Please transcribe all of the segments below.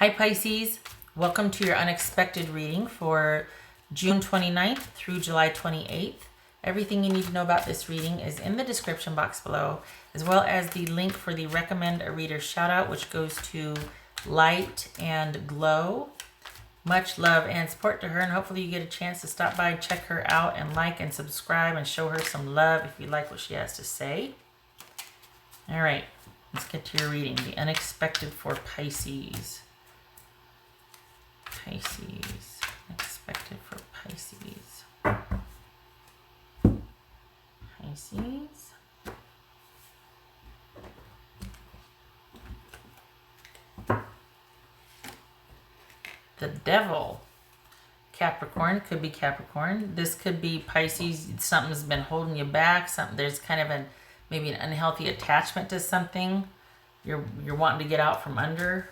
Hi Pisces, welcome to your unexpected reading for June 29th through July 28th. Everything you need to know about this reading is in the description box below, as well as the link for the Recommend a Reader shout out, which goes to Light and Glow. Much love and support to her, and hopefully you get a chance to stop by, check her out, and like and subscribe and show her some love if you like what she has to say. All right, let's get to your reading. The unexpected for Pisces. Pisces. Expected for Pisces. Pisces. The Devil. Capricorn. Could be Capricorn. This could be Pisces. Something's been holding you back. There's kind of maybe an unhealthy attachment to something you're wanting to get out from under.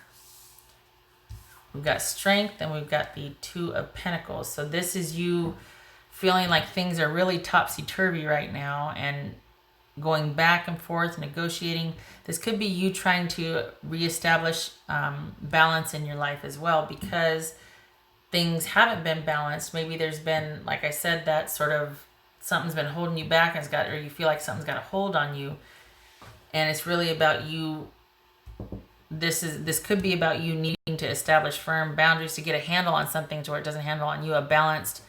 We've got Strength, and we've got the Two of Pentacles. So this is you feeling like things are really topsy-turvy right now and going back and forth, negotiating. This could be you trying to reestablish balance in your life as well, because things haven't been balanced. Maybe there's been, like I said, that sort of something's been holding you back, and or you feel like something's got a hold on you, and it's really about you. This could be about you needing to establish firm boundaries to get a handle on something to where it doesn't handle on you. A balanced.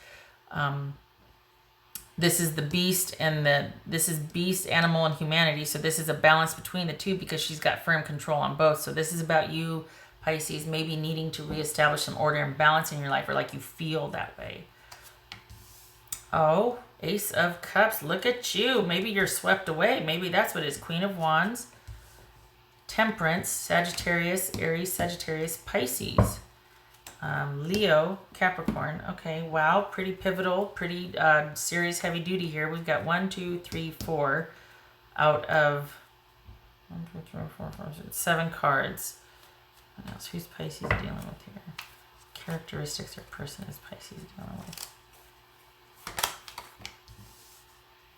This is the beast and this is beast, animal, and humanity. So this is a balance between the two because she's got firm control on both. So this is about you, Pisces, maybe needing to reestablish some order and balance in your life, or like you feel that way. Oh, Ace of Cups. Look at you. Maybe you're swept away. Maybe that's what it is. Queen of Wands. Temperance, Sagittarius, Aries, Sagittarius, Pisces, Leo, Capricorn. Okay, wow, pretty pivotal, pretty serious, heavy duty here. We've got 1, 2, 3, 4 out of 7 cards. What else? Who's Pisces dealing with here? Characteristics or person is Pisces dealing with?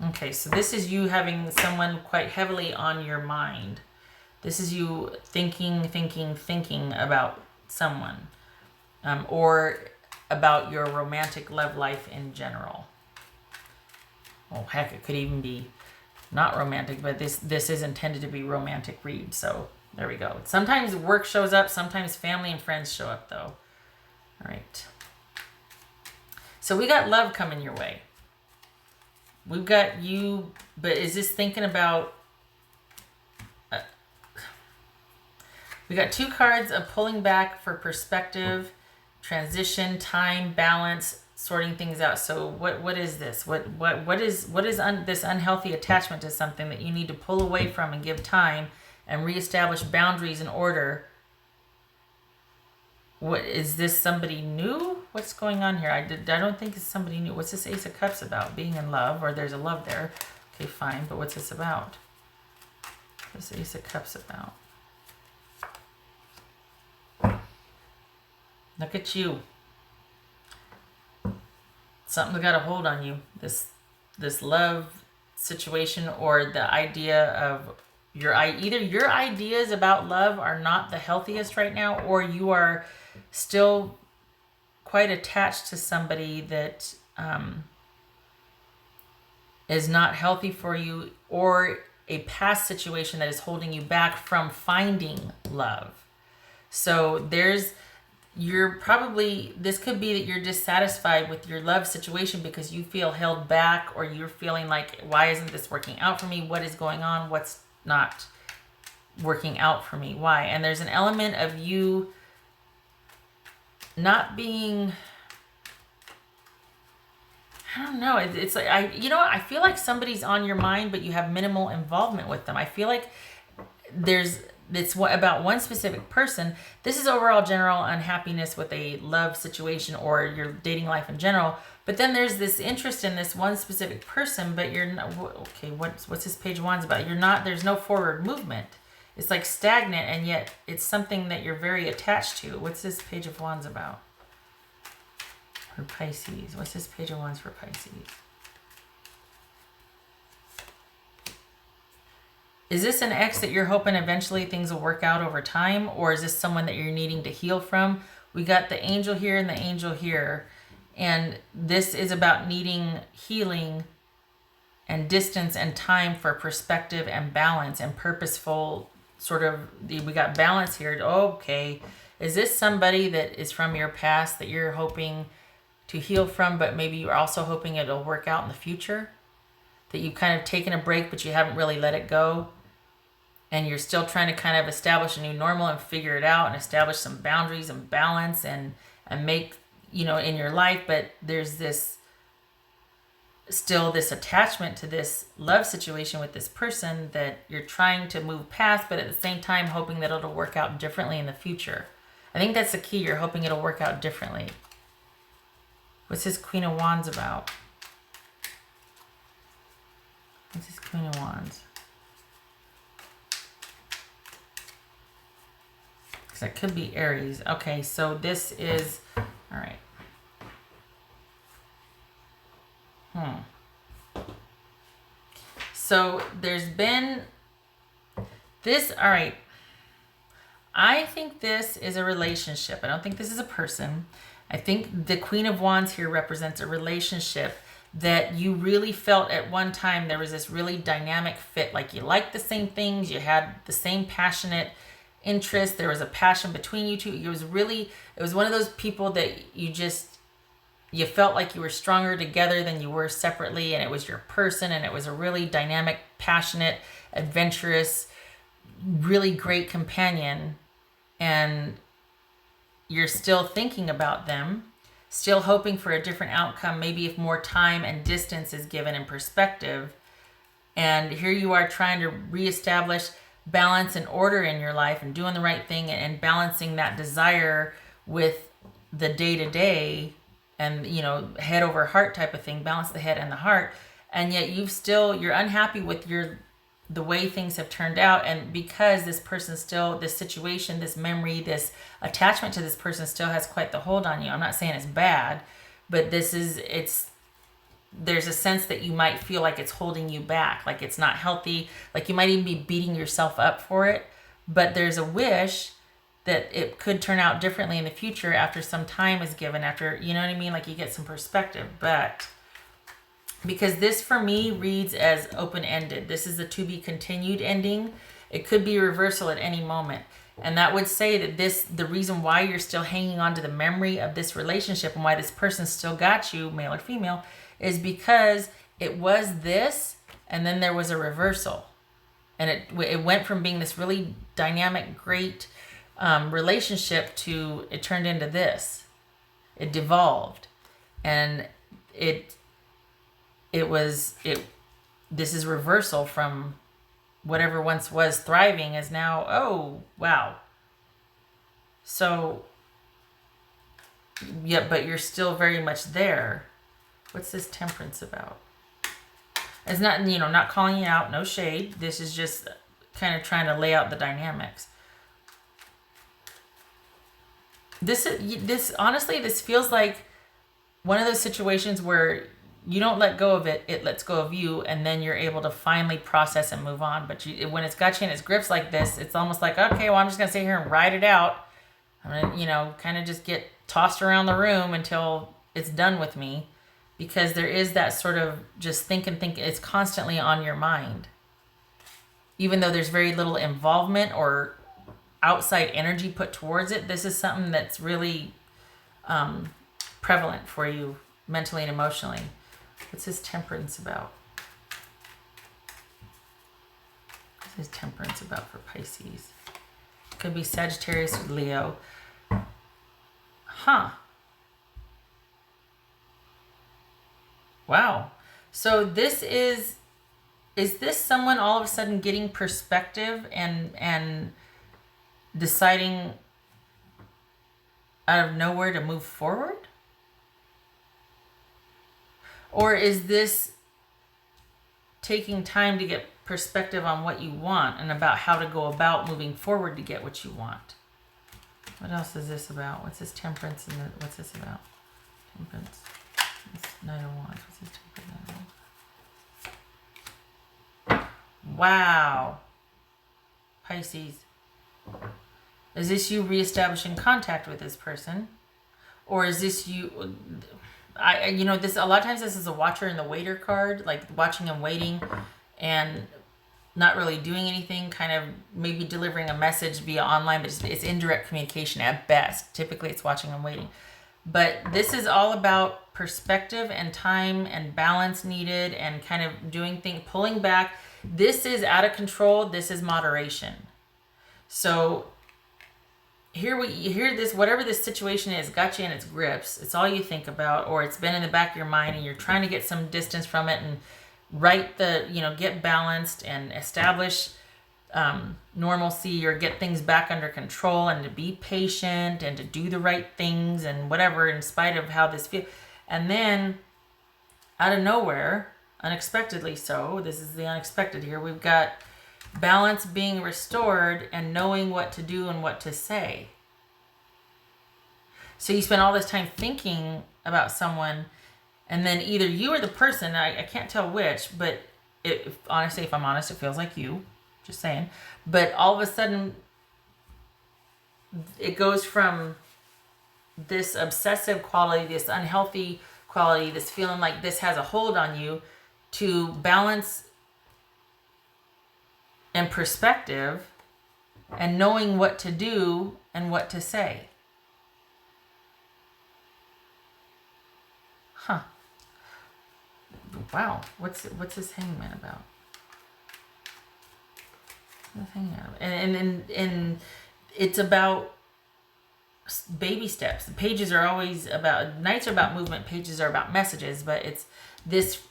Okay, so this is you having someone quite heavily on your mind. This is you thinking about someone, or about your romantic love life in general. Oh, heck, it could even be not romantic, but this is intended to be romantic read. So there we go. Sometimes work shows up, sometimes family and friends show up, though. All right. So we got love coming your way. We've got you, but is this thinking about... We got 2 cards of pulling back for perspective, transition, time, balance, sorting things out. So what is this? What is this unhealthy attachment to something that you need to pull away from and give time and reestablish boundaries and order? What is this? Somebody new? What's going on here? I don't think it's somebody new. What's this Ace of Cups about? Being in love, or there's a love there. Okay, fine. But what's this about? What's Ace of Cups about? Look at you. Something's got a hold on you. This love situation, or the idea of either your ideas about love are not the healthiest right now, or you are still quite attached to somebody that is not healthy for you, or a past situation that is holding you back from finding love. So this could be that you're dissatisfied with your love situation because you feel held back, or you're feeling like, why isn't this working out for me? What is going on? What's not working out for me? Why? And there's an element of you not being, I don't know. It's like, I feel like somebody's on your mind, but you have minimal involvement with them. I feel like it's about one specific person. This is overall general unhappiness with a love situation or your dating life in general. But then there's this interest in this one specific person, but you're not, okay, what's this Page of Wands about? There's no forward movement. It's like stagnant, and yet it's something that you're very attached to. What's this Page of Wands about? For Pisces. What's this Page of Wands for Pisces? Is this an ex that you're hoping eventually things will work out over time? Or is this someone that you're needing to heal from? We got the angel here and the angel here. And this is about needing healing and distance and time for perspective and balance and purposeful sort of, we got balance here. Okay. Is this somebody that is from your past that you're hoping to heal from, but maybe you're also hoping it'll work out in the future? That you've kind of taken a break, but you haven't really let it go. And you're still trying to kind of establish a new normal and figure it out and establish some boundaries and balance and make, you know, in your life. But there's this, still this attachment to this love situation with this person that you're trying to move past, but at the same time hoping that it'll work out differently in the future. I think that's the key. You're hoping it'll work out differently. What's this Queen of Wands about? What's this Queen of Wands? Because that could be Aries. Okay, so this is, all right. So there's been this, all right. I think this is a relationship. I don't think this is a person. I think the Queen of Wands here represents a relationship that you really felt at one time there was this really dynamic fit. Like you liked the same things, you had the same passionate interest, there was a passion between you two. It was one of those people that you felt like you were stronger together than you were separately, and it was your person, and it was a really dynamic, passionate, adventurous, really great companion. And you're still thinking about them, still hoping for a different outcome, maybe if more time and distance is given in perspective. And here you are trying to reestablish balance and order in your life and doing the right thing and balancing that desire with the day-to-day and, you know, head over heart type of thing, balance the head and the heart. And yet you're unhappy with the way things have turned out. And because this person still, this situation, this memory, this attachment to this person still has quite the hold on you. I'm not saying it's bad, but there's a sense that you might feel like it's holding you back, like it's not healthy, like you might even be beating yourself up for it. But there's a wish that it could turn out differently in the future after some time is given, after, you know what I mean? Like you get some perspective. But because this for me reads as open-ended. This is a to be continued ending. It could be a reversal at any moment. And that would say that the reason why you're still hanging on to the memory of this relationship and why this person still got you, male or female, is because it was this and then there was a reversal. And it went from being this really dynamic, great relationship to it turned into this. It devolved. And this is reversal from whatever once was thriving is now, oh, wow. So, yeah, but you're still very much there. What's this Temperance about? It's not, not calling you out, no shade. This is just kind of trying to lay out the dynamics. This honestly, this feels like one of those situations where you don't let go of it, it lets go of you, and then you're able to finally process and move on. But when it's got you in its grips like this, it's almost like, okay, well, I'm just going to sit here and ride it out. I'm going to, kind of just get tossed around the room until it's done with me. Because there is that sort of just think, it's constantly on your mind. Even though there's very little involvement or outside energy put towards it, this is something that's really prevalent for you mentally and emotionally. What's his Temperance about? What's his Temperance about for Pisces? Could be Sagittarius or Leo. Huh. Wow. So this is this someone all of a sudden getting perspective and deciding out of nowhere to move forward? Or is this taking time to get perspective on what you want and about how to go about moving forward to get what you want? What else is this about? What's this Temperance and what's this about? Temperance. Knight of Wands. What's this Temperance? Wow. Pisces. Is this you reestablishing contact with this person? Or is this you... this a lot of times this is a watcher and the waiter card, like watching and waiting and not really doing anything, kind of maybe delivering a message via online, but it's indirect communication at best. Typically it's watching and waiting. But this is all about perspective and time and balance needed and kind of doing things, pulling back. This is out of control. This is moderation. So here this, whatever this situation is, got you in its grips. It's all you think about, or it's been in the back of your mind and you're trying to get some distance from it and get balanced and establish normalcy, or get things back under control, and to be patient and to do the right things and whatever, in spite of how this feels. And then out of nowhere, unexpectedly so, this is the unexpected here, we've got balance being restored and knowing what to do and what to say. So you spend all this time thinking about someone, and then either you or the person, I can't tell which, but honestly, if I'm honest, it feels like you. Just saying. But all of a sudden, it goes from this obsessive quality, this unhealthy quality, this feeling like this has a hold on you, to balance and perspective and knowing what to do and what to say. Huh. Wow. What's this hangman about? And it's about baby steps. The pages are always about, nights are about movement, pages are about messages, but it's this,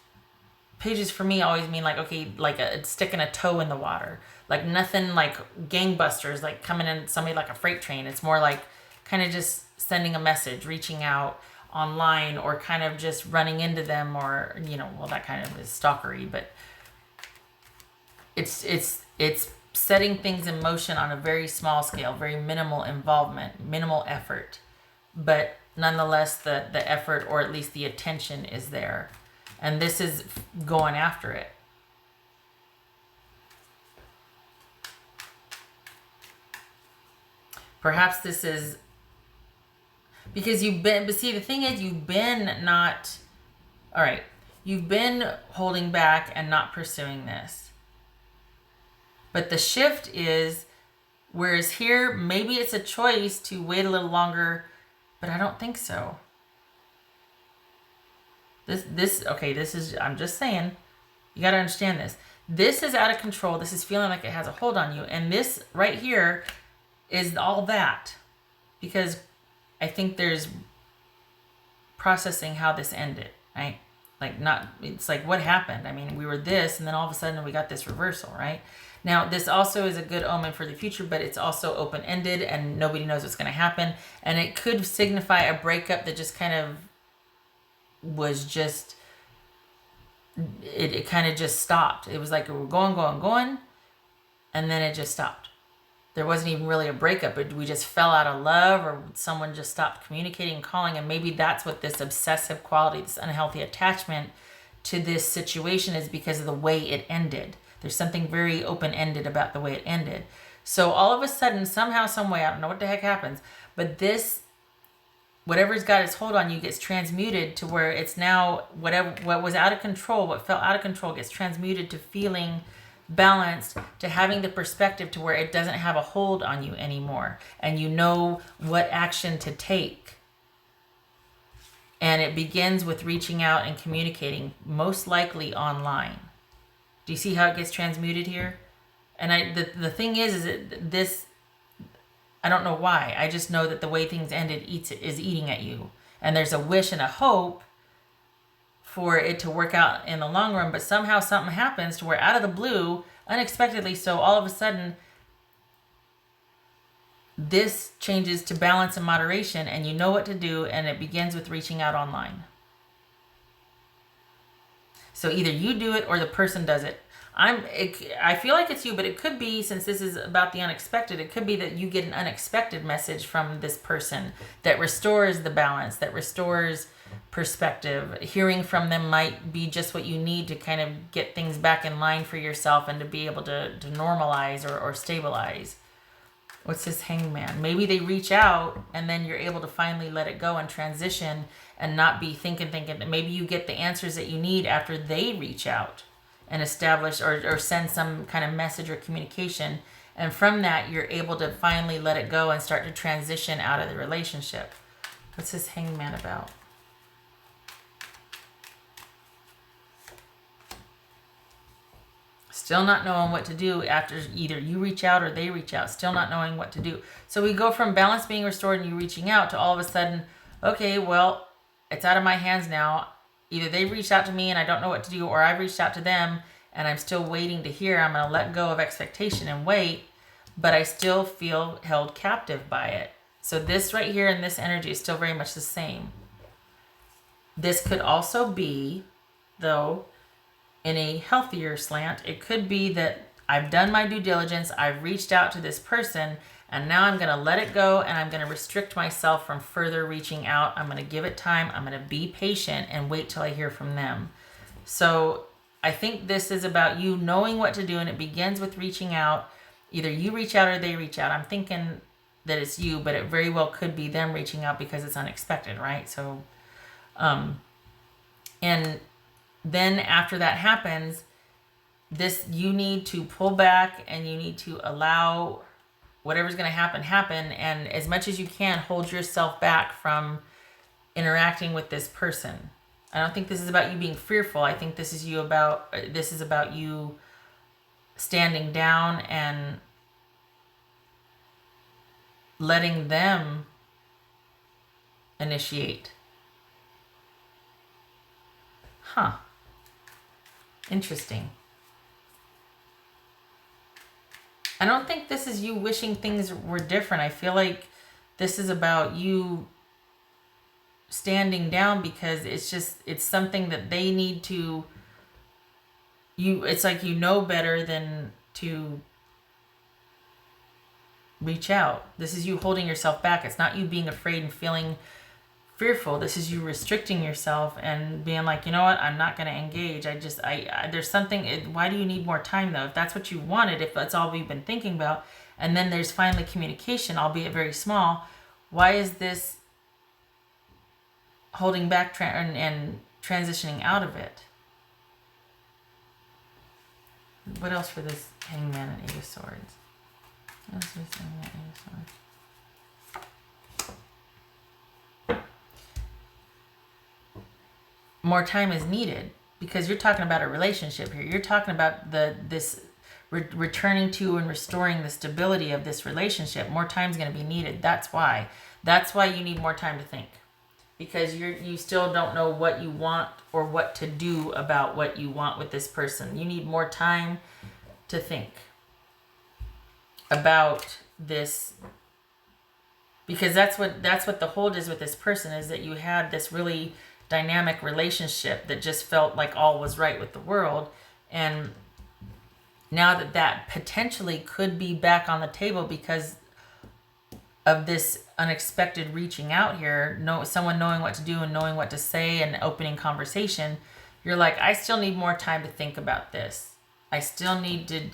pages for me always mean like, okay, like sticking a toe in the water, like nothing like gangbusters, like coming in somebody like a freight train. It's more like kind of just sending a message, reaching out online, or kind of just running into them, or that kind of is stalkery, but it's setting things in motion on a very small scale, very minimal involvement, minimal effort, but nonetheless the effort, or at least the attention, is there, and this is going after it. Perhaps this is because you've been, but see, the thing is, you've been holding back and not pursuing this. But the shift is, whereas here, maybe it's a choice to wait a little longer, but I don't think so. This is, I'm just saying, you got to understand this. This is out of control. This is feeling like it has a hold on you. And this right here is all that. Because I think there's processing how this ended, right? It's like, what happened? I mean, we were this, and then all of a sudden we got this reversal, right? Now, this also is a good omen for the future, but it's also open-ended and nobody knows what's going to happen. And it could signify a breakup that just kind of was just, it kind of just stopped. It was like we were going, and then it just stopped. There wasn't even really a breakup, but we just fell out of love, or someone just stopped communicating and calling. And maybe that's what this obsessive quality, this unhealthy attachment to this situation is, because of the way it ended. There's something very open-ended about the way it ended. So all of a sudden, somehow, some way, I don't know what the heck happens, but this, whatever's got its hold on you, gets transmuted to where it's now, what was out of control, what felt out of control, gets transmuted to feeling balanced, to having the perspective to where it doesn't have a hold on you anymore, and you know what action to take. And it begins with reaching out and communicating, most likely online. Do you see how it gets transmuted here? And the thing is that this, I don't know why. I just know that the way things ended is eating at you. And there's a wish and a hope for it to work out in the long run, but somehow something happens to where, out of the blue, unexpectedly so, all of a sudden, this changes to balance and moderation, and you know what to do, and it begins with reaching out online. So either you do it or the person does it. I feel like it's you, but it could be, since this is about the unexpected, it could be that you get an unexpected message from this person that restores the balance, that restores perspective. Hearing from them might be just what you need to kind of get things back in line for yourself and to be able to normalize or stabilize. What's this hangman? Maybe they reach out and then you're able to finally let it go and transition and not be thinking that maybe you get the answers that you need after they reach out and establish or send some kind of message or communication. And from that, you're able to finally let it go and start to transition out of the relationship. What's this hangman about? Still not knowing what to do after either you reach out or they reach out. Still not knowing what to do. So we go from balance being restored and you reaching out to all of a sudden, okay, well, it's out of my hands now. Either they reached out to me and I don't know what to do, or I've reached out to them and I'm still waiting to hear. I'm going to let go of expectation and wait, but I still feel held captive by it. So this right here in this energy is still very much the same. This could also be, though, in a healthier slant, it could be that I've done my due diligence, I've reached out to this person, and now I'm going to let it go and I'm going to restrict myself from further reaching out. I'm going to give it time. I'm going to be patient and wait till I hear from them. So I think this is about you knowing what to do, and it begins with reaching out. Either you reach out or they reach out. I'm thinking that it's you, but it very well could be them reaching out because it's unexpected, right? So, and then after that happens, you need to pull back and you need to allow whatever's going to happen. And as much as you can, hold yourself back from interacting with this person. I don't think this is about you being fearful. I think this is about you standing down and letting them initiate. Huh. Interesting. I don't think this is you wishing things were different. I feel like this is about you standing down because it's something that they need to, it's like you know better than to reach out. This is you holding yourself back. It's not you being afraid and feeling fearful. This is you restricting yourself and being like, you know what, I'm not going to engage. There's something, why do you need more time though? If that's what you wanted, if that's all we've been thinking about, and then there's finally communication, albeit very small, why is this holding back and transitioning out of it? What else for this hangman and 8 of swords? What else for this hangman and 8 of swords? More time is needed because you're talking about a relationship here. You're talking about this returning to and restoring the stability of this relationship. More time is going to be needed. That's why you need more time to think, because you still don't know what you want or what to do about what you want with this person. You need more time to think about this, because that's what the hold is with this person, is that you had this really dynamic relationship that just felt like all was right with the world, and now that potentially could be back on the table because of this unexpected reaching out here, someone knowing what to do and knowing what to say and opening conversation, you're like, I still need more time to think about this. I still need to,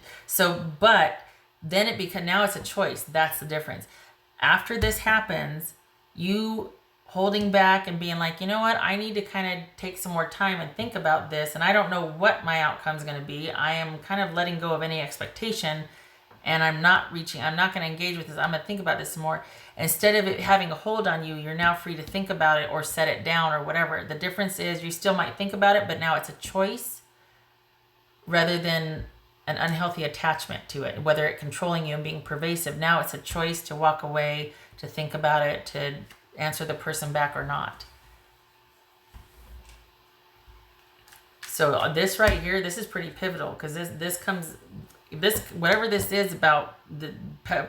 but then now it's a choice. That's the difference. After this happens, you holding back and being like, you know what, I need to kind of take some more time and think about this, and I don't know what my outcome is going to be. I am kind of letting go of any expectation, and I'm not going to engage with this. I'm going to think about this some more. Instead of it having a hold on you, you're now free to think about it or set it down or whatever. The difference is you still might think about it, but now it's a choice rather than an unhealthy attachment to it, whether it controlling you and being pervasive. Now it's a choice to walk away, to think about it, to answer the person back or not. So this right here, this is pretty pivotal, because this whatever this is about the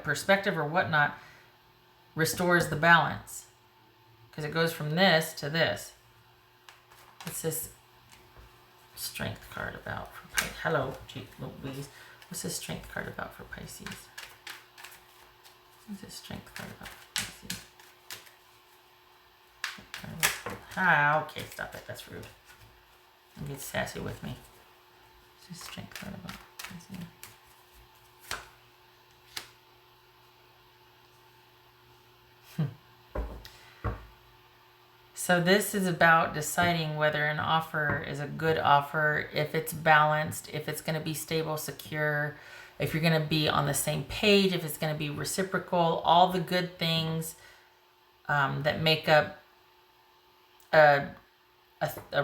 perspective or whatnot, restores the balance, because it goes from this to this. What's this strength card about for Pisces? Hello, Louise. What's this strength card about for Pisces? What's this strength card about for Pisces? Ah, okay, stop it. That's rude. Don't get sassy with me. Just strength card about. So this is about deciding whether an offer is a good offer, if it's balanced, if it's going to be stable, secure, if you're going to be on the same page, if it's going to be reciprocal, all the good things that make up a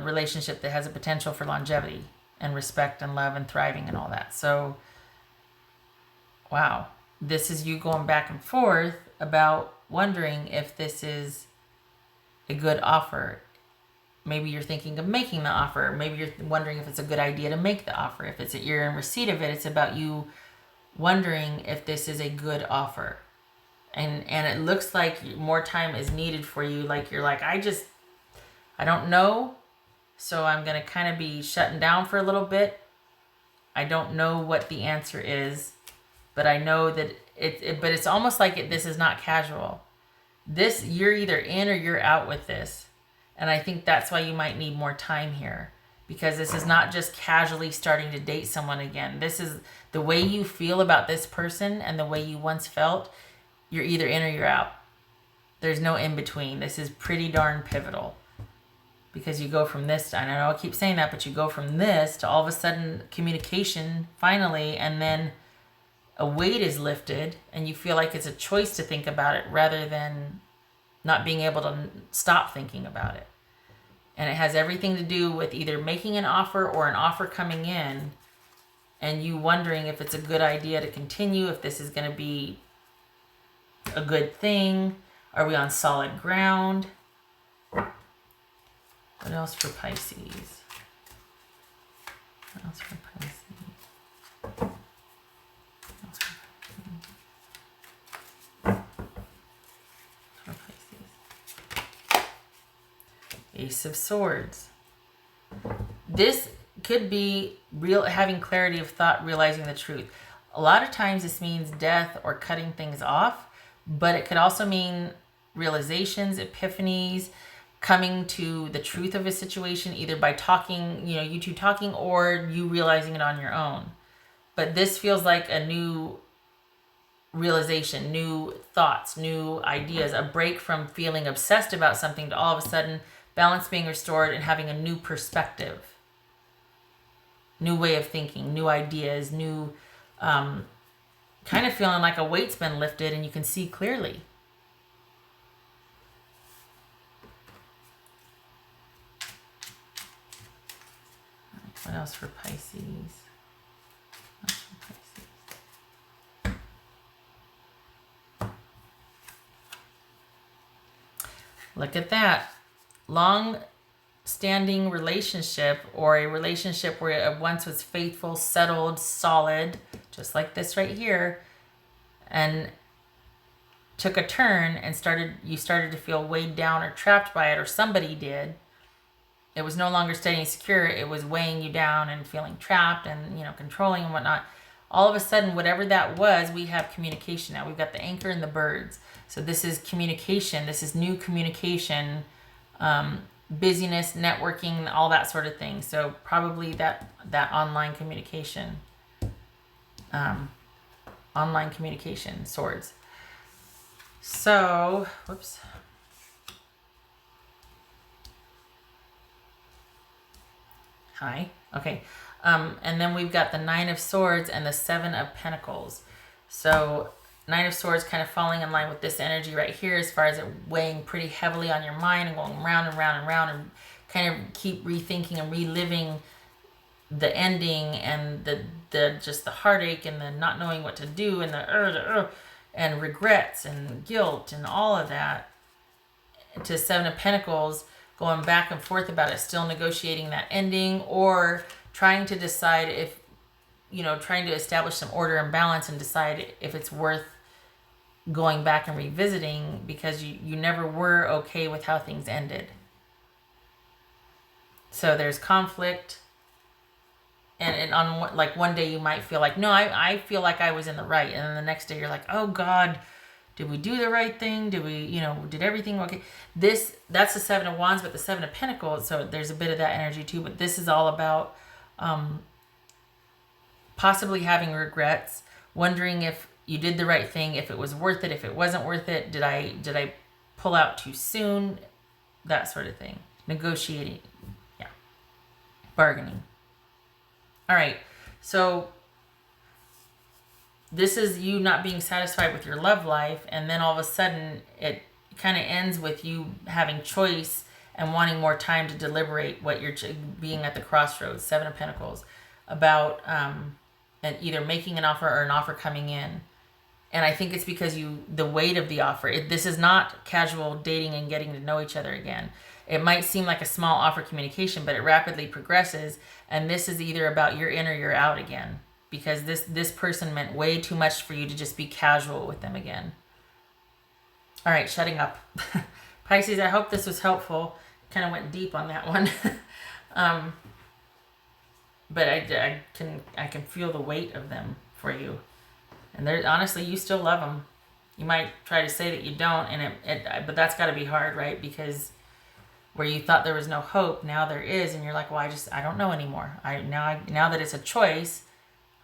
relationship that has a potential for longevity and respect and love and thriving and all that. So, wow, this is you going back and forth about wondering if this is a good offer. Maybe you're thinking of making the offer. Maybe you're wondering if it's a good idea to make the offer. If you're in receipt of it, it's about you wondering if this is a good offer. And it looks like more time is needed for you. Like you're like, I don't know. So I'm going to kind of be shutting down for a little bit. I don't know what the answer is, but I know that but it's almost like this is not casual. This, you're either in or you're out with this. And I think that's why you might need more time here, because this is not just casually starting to date someone again. This is the way you feel about this person and the way you once felt. You're either in or you're out. There's no in between. This is pretty darn pivotal, because you go from this, I know I keep saying that, but you go from this to all of a sudden communication finally, and then a weight is lifted and you feel like it's a choice to think about it rather than not being able to stop thinking about it. And it has everything to do with either making an offer or an offer coming in and you wondering if it's a good idea to continue, if this is going to be a good thing. Are we on solid ground? What else for Pisces? What else for Pisces? Ace of Swords. This could be having clarity of thought, realizing the truth. A lot of times this means death or cutting things off, but it could also mean realizations, epiphanies, coming to the truth of a situation, either by talking, you two talking, or you realizing it on your own. But this feels like a new realization, new thoughts, new ideas, a break from feeling obsessed about something to all of a sudden balance being restored and having a new perspective, new way of thinking, new ideas, new kind of feeling like a weight's been lifted and you can see clearly. What else for Pisces? Look at that. Long-standing relationship, or a relationship where it once was faithful, settled, solid, just like this right here, and took a turn and you started to feel weighed down or trapped by it, or somebody did. It was no longer steady and secure. It was weighing you down and feeling trapped and, controlling and whatnot. All of a sudden, whatever that was, we have communication now. We've got the anchor and the birds. So this is communication. This is new communication, busyness, networking, all that sort of thing. So probably that online communication, swords. So, whoops. Hi. Okay. And then we've got the Nine of Swords and the Seven of Pentacles. So Nine of Swords kind of falling in line with this energy right here, as far as it weighing pretty heavily on your mind and going round and round and round, and kind of keep rethinking and reliving the ending and the just the heartache and the not knowing what to do and and regrets and guilt and all of that. To Seven of Pentacles, going back and forth about it, still negotiating that ending, or trying to decide if, trying to establish some order and balance and decide if it's worth going back and revisiting, because you never were okay with how things ended. So there's conflict, and on one day you might feel like, no, I feel like I was in the right, and then the next day you're like, oh God, Did we do the right thing? Did we, did everything okay? That's the Seven of Wands, but the Seven of Pentacles, so there's a bit of that energy too. But this is all about possibly having regrets, wondering if you did the right thing, if it was worth it, if it wasn't worth it. Did I pull out too soon? That sort of thing. Negotiating. Yeah. Bargaining. All right. So this is you not being satisfied with your love life, and then all of a sudden it kind of ends with you having choice and wanting more time to deliberate what you're being at the crossroads. Seven of Pentacles, about and either making an offer or an offer coming in. And I think it's because the weight of the offer. This is not casual dating and getting to know each other again. It might seem like a small offer communication, but it rapidly progresses. And this is either about you're in or you're out again, because this person meant way too much for you to just be casual with them again. All right, shutting up. Pisces, I hope this was helpful. Kind of went deep on that one. But I can feel the weight of them for you. And honestly, you still love them. You might try to say that you don't, but that's got to be hard, right? Because where you thought there was no hope, now there is, and you're like, well, I don't know anymore. Now that it's a choice,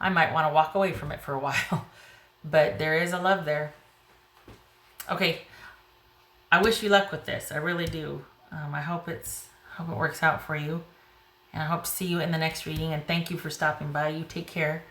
I might want to walk away from it for a while. But there is a love there. Okay, I wish you luck with this. I really do. I hope it works out for you, and I hope to see you in the next reading. And thank you for stopping by. You take care.